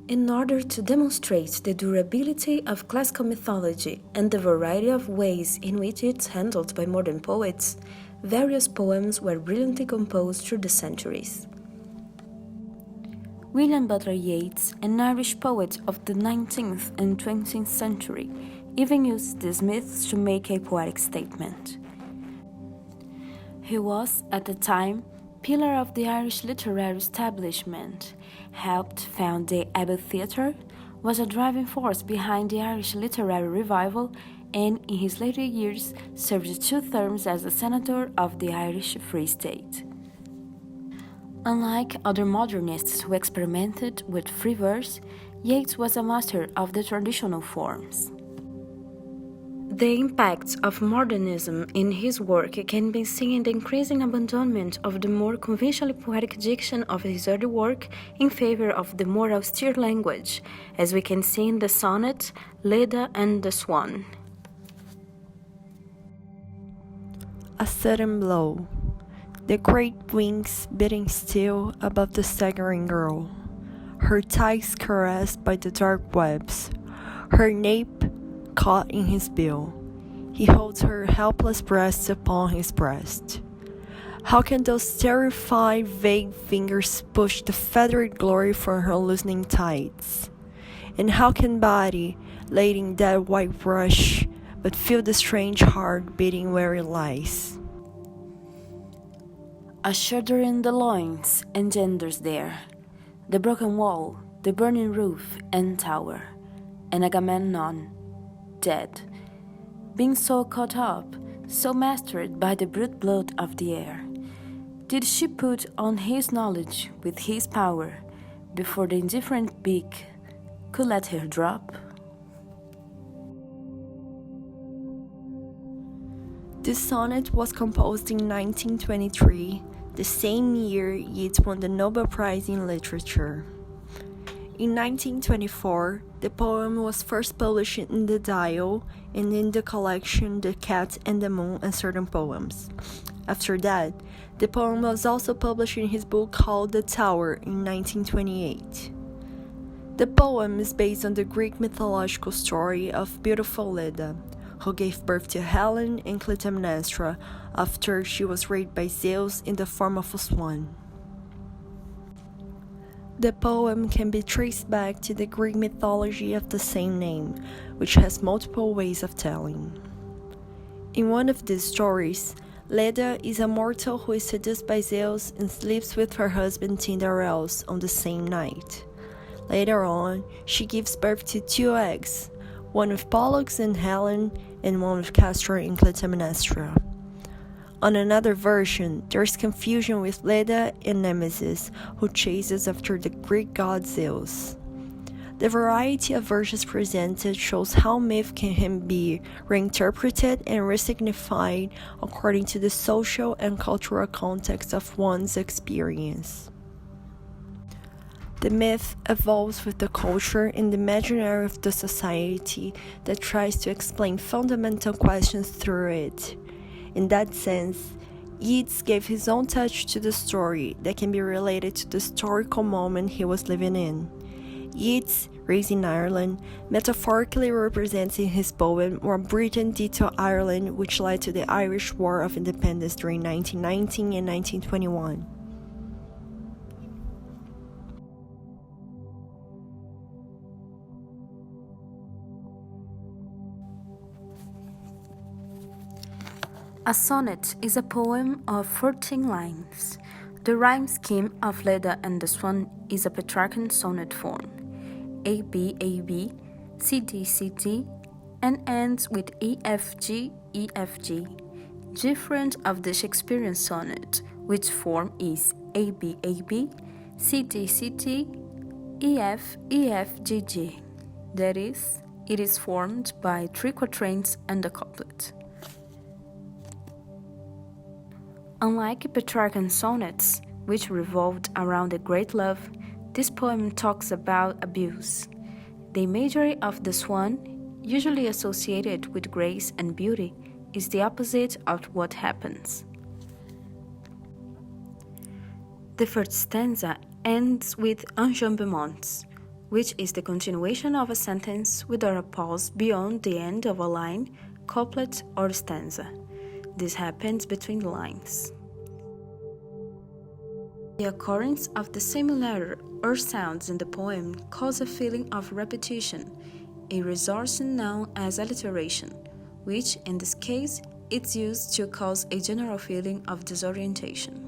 In order to demonstrate the durability of classical mythology and the variety of ways in which it's handled by modern poets, various poems were brilliantly composed through the centuries. William Butler Yeats, an Irish poet of the 19th and 20th century, even used these myths to make a poetic statement. He was, at the time, pillar of the Irish literary establishment, helped found the Abbey Theatre, was a driving force behind the Irish literary revival, and in his later years served 2 terms as a senator of the Irish Free State. Unlike other modernists who experimented with free verse, Yeats was a master of the traditional forms. The impact of modernism in his work can be seen in the increasing abandonment of the more conventionally poetic diction of his early work in favor of the more austere language, as we can see in the sonnet, Leda and the Swan. A sudden blow, the great wings beating still above the staggering girl, her thighs caressed by the dark webs, her nape caught in his bill. He holds her helpless breast upon his breast. How can those terrified, vague fingers push the feathered glory from her loosening tights? And how can body, laid in that white brush, but feel the strange heart beating where it lies? A shudder in the loins engenders there the broken wall, the burning roof and tower, and Agamemnon, dead, being so caught up, so mastered by the brute blood of the air. Did she put on his knowledge with his power before the indifferent beak could let her drop? This sonnet was composed in 1923, the same year Yeats won the Nobel Prize in Literature. In 1924, the poem was first published in the Dial and in the collection The Cat and the Moon and Certain Poems. After that, the poem was also published in his book called The Tower in 1928. The poem is based on the Greek mythological story of beautiful Leda, who gave birth to Helen and Clytemnestra after she was raised by Zeus in the form of a swan. The poem can be traced back to the Greek mythology of the same name, which has multiple ways of telling. In one of these stories, Leda is a mortal who is seduced by Zeus and sleeps with her husband Tyndareus on the same night. Later on, she gives birth to 2 eggs, one with Pollux and Helen, and one with Castor and Clytemnestra. On another version, there is confusion with Leda and Nemesis, who chases after the Greek god Zeus. The variety of versions presented shows how myth can be reinterpreted and resignified according to the social and cultural context of one's experience. The myth evolves with the culture and the imaginary of the society that tries to explain fundamental questions through it. In that sense, Yeats gave his own touch to the story that can be related to the historical moment he was living in. Yeats, raised in Ireland, metaphorically represents in his poem what Britain did to Ireland, which led to the Irish War of Independence during 1919 and 1921. A sonnet is a poem of 14 lines. The rhyme scheme of Leda and the Swan is a Petrarchan sonnet form, A-B-A-B, C-D-C-D, and ends with E-F-G, E-F-G, different of the Shakespearean sonnet, which form is A-B-A-B, C-D-C-D, E-F, E-F-G-G. That is, it is formed by 3 quatrains and a couplet. Unlike Petrarchan sonnets, which revolved around a great love, this poem talks about abuse. The imagery of the swan, usually associated with grace and beauty, is the opposite of what happens. The first stanza ends with enjambements, which is the continuation of a sentence without a pause beyond the end of a line, couplet, or stanza. This happens between lines. The occurrence of the same letter or sounds in the poem causes a feeling of repetition, a resource known as alliteration, which, in this case, is used to cause a general feeling of disorientation.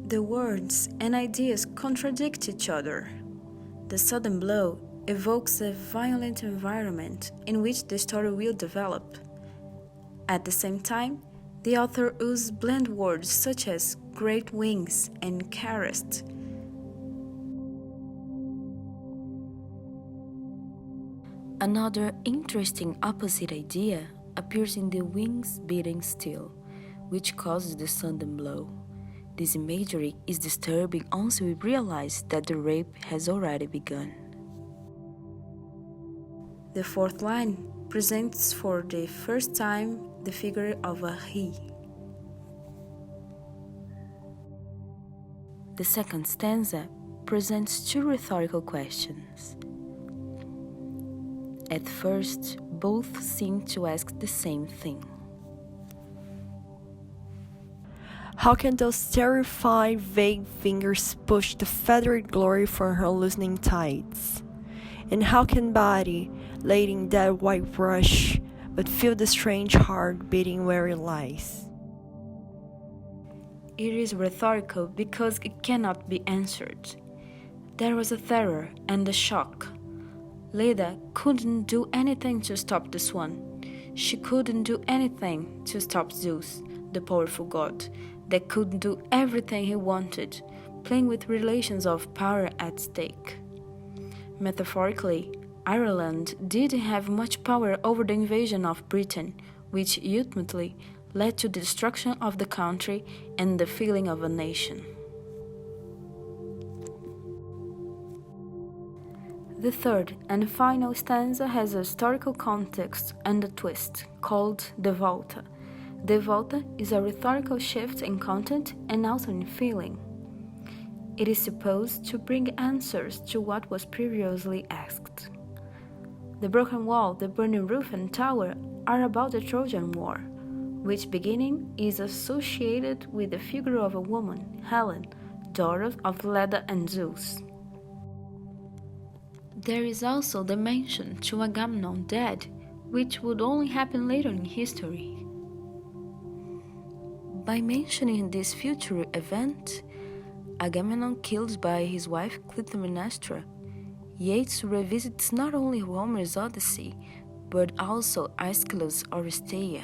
The words and ideas contradict each other. The sudden blow evokes a violent environment in which the story will develop. At the same time, the author uses blend words such as great wings and caressed. Another interesting opposite idea appears in the wings beating still, which causes the sudden blow. This imagery is disturbing once we realize that the rape has already begun. The fourth line presents for the first time the figure of a he. The second stanza presents two rhetorical questions. At first, both seem to ask the same thing. How can those terrified, vague fingers push the feathered glory from her loosening tights? And how can body, laid in that white brush, but feel the strange heart beating where it lies? It is rhetorical because it cannot be answered. There was a terror and a shock. Leda couldn't do anything to stop the Swan. She couldn't do anything to stop Zeus, the powerful god, that could do everything he wanted, playing with relations of power at stake. Metaphorically, Ireland didn't have much power over the invasion of Britain, which ultimately led to the destruction of the country and the feeling of a nation. The third and final stanza has a historical context and a twist, called the volta. The volta is a rhetorical shift in content and also in feeling. It is supposed to bring answers to what was previously asked. The broken wall, the burning roof and tower are about the Trojan War, which beginning is associated with the figure of a woman, Helen, daughter of Leda and Zeus. There is also the mention to Agamemnon dead, which would only happen later in history. By mentioning this future event, Agamemnon killed by his wife Clytemnestra, Yeats revisits not only Homer's Odyssey, but also Aeschylus' Oresteia.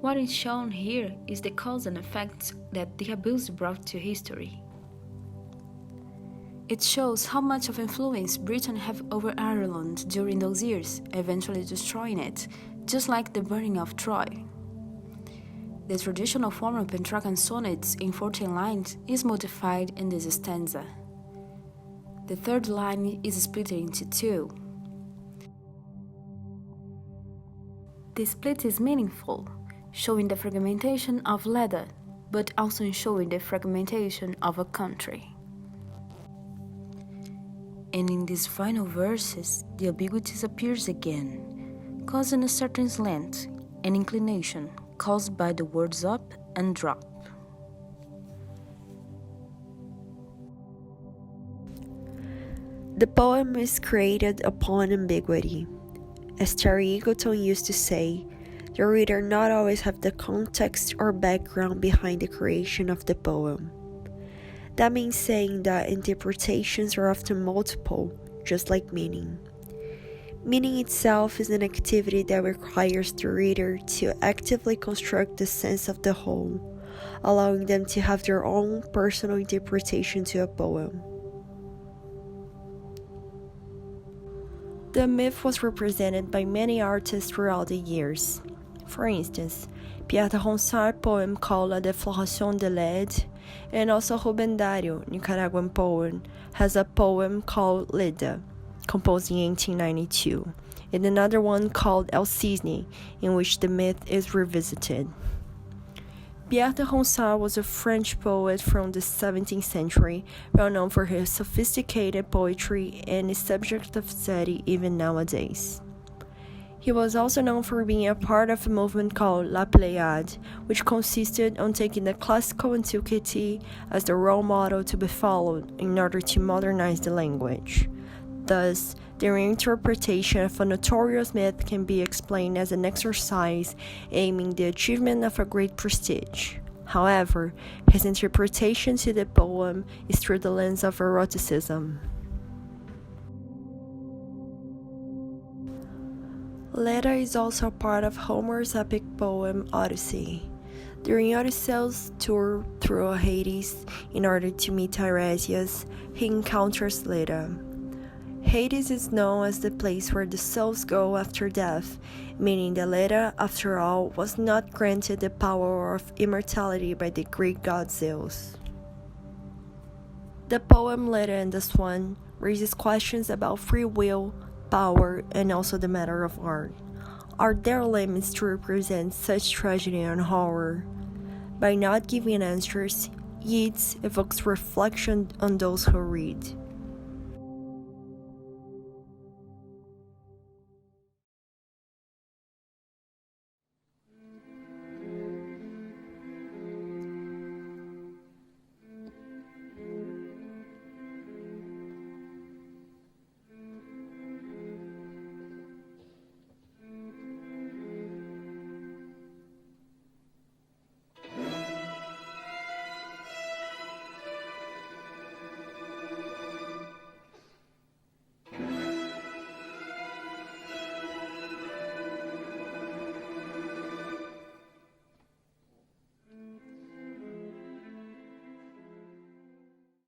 What is shown here is the cause and effects that the abuse brought to history. It shows how much of influence Britain had over Ireland during those years, eventually destroying it, just like the burning of Troy. The traditional form of Petrarchan sonnets in 14 lines is modified in this stanza. The third line is split into two. The split is meaningful, showing the fragmentation of Leda, but also showing the fragmentation of a country. And in these final verses, the ambiguities appears again, causing a certain slant and inclination caused by the words up and drop. The poem is created upon ambiguity. As Terry Eagleton used to say, the reader not always have the context or background behind the creation of the poem. That means saying that interpretations are often multiple, just like meaning. Meaning itself is an activity that requires the reader to actively construct the sense of the whole, allowing them to have their own personal interpretation to a poem. The myth was represented by many artists throughout the years. For instance, Pierre de Ronsard's poem called La Défloration de Leda, and also Ruben Dario, Nicaraguan poet, has a poem called Leda, composed in 1892, and another one called El Cisne, in which the myth is revisited. Pierre de Ronsard was a French poet from the 17th century, well known for his sophisticated poetry and is subject of study even nowadays. He was also known for being a part of a movement called La Pléiade, which consisted on taking the classical antiquity as the role model to be followed in order to modernize the language. Thus, their interpretation of a notorious myth can be explained as an exercise aiming the achievement of a great prestige. However, his interpretation to the poem is through the lens of eroticism. Leda is also part of Homer's epic poem Odyssey. During Odysseus' tour through Hades in order to meet Tiresias, he encounters Leda. Hades is known as the place where the souls go after death, meaning that Leda, after all, was not granted the power of immortality by the Greek god Zeus. The poem Leda and the Swan raises questions about free will, power, and also the matter of art. Are there limits to represent such tragedy and horror? By not giving answers, Yeats evokes reflection on those who read.